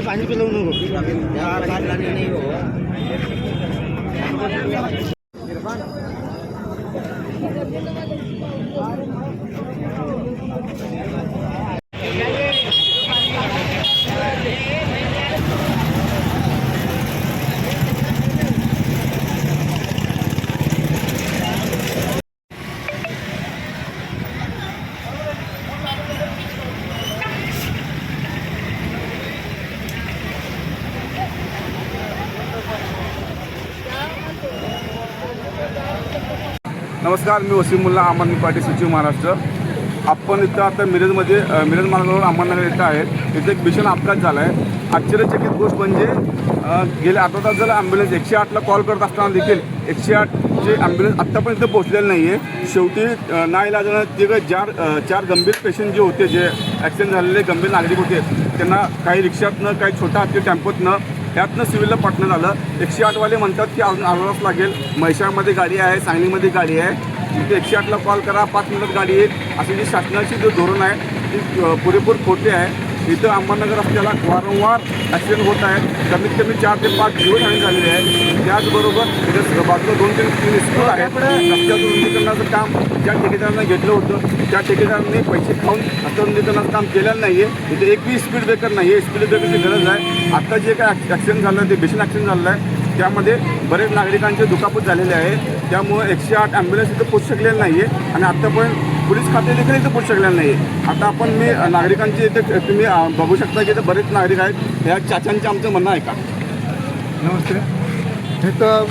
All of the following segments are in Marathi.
पाणी पिलवू नको. नमस्कार, मी वसीमुल्ला अहमद पाटील, सचिव महाराष्ट्र. आपण इथं आता मिरजमध्ये मिरज मार्गावर अहमदनगर इथं आहेत. इथे एक भीषण अपघात झाला आहे. आश्चर्यचकित गोष्ट म्हणजे गेल्या 8 तास झालं ॲम्ब्युलन्स 108ला कॉल करत असताना देखील 108चे ॲम्ब्युलन्स आत्तापर्यंत पोहोचलेलं नाही आहे. शेवटी नाईलाजानं तिघं चार गंभीर पेशंट जे होते, जे ॲक्सिडेंट झालेले गंभीर नागरिक होते, त्यांना काही रिक्षातनं, काही छोट्या हाती टेम्पोतनं, त्यातनं सिव्हिलला पाठवण्यात आलं. 108वाले म्हणतात की अजून आणावंच लागेल. म्हैसाळमध्ये गाडी आहे, सांगलीमध्ये गाडी आहे. तिथे 108ला कॉल करा, 5 मिनिटात गाडी येईल, असे जे शासनाची जो धोरण आहे ती पुरेपूर खोटे आहे. इथं अहमदनगर रस्त्याला वारंवार ॲक्सिडेंट होत आहेत. कमीत कमी 4 ते 5 जीवनहानी झालेली आहे. त्याचबरोबर इथं बाजूला 2-3 स्कूल आहेत. रस्त्याचं रुंदीकरणाचं काम ज्या ठेकेदारानं घेतलं होतं, त्या ठेकेदारांनी पैसे खाऊन रस्ता रुंदीकरणाचं काम केलेलं नाही आहे. इथे एकही स्पीड ब्रेकर नाही आहे. स्पीड ब्रेकरची गरज आहे. आत्ता जे काय ॲक्सिडेंट झालं ते भीषण ॲक्सिडेंट झालं आहे. त्यामध्ये बरेच नागरिकांचे दुखापत झालेले आहे. त्यामुळे 108 ॲम्ब्युलन्स इथं पोचू शकलेलं नाही आहे आणि आत्तापर्यंत पोलीस खाते देखील इथं पोचू शकलेलं नाही आहे. आता आपण मी नागरिकांचे इथं तुम्ही बघू शकता की इथं बरेच नागरिक आहेत. ह्या चाचांचं आमचं म्हणणं आहे का? नमस्ते. इथं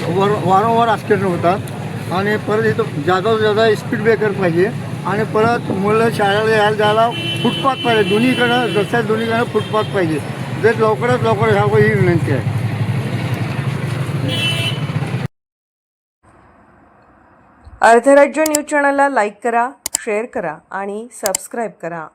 वारंवार ॲक्सिडेंट होतात आणि परत इथं जादा स्पीड ब्रेकर पाहिजे आणि परत मुलं शाळेला यायला जायला फुटपाथ पाहिजे. दोन्हीकडं रस्त्यात दोन्हीकडं फुटपाथ पाहिजे. जर लवकरात लवकर ह्यावर ही विनंती आहे. अर्धराज्य न्यूज चॅनलला लाईक करा, शेअर करा आणि सबस्क्राईब करा.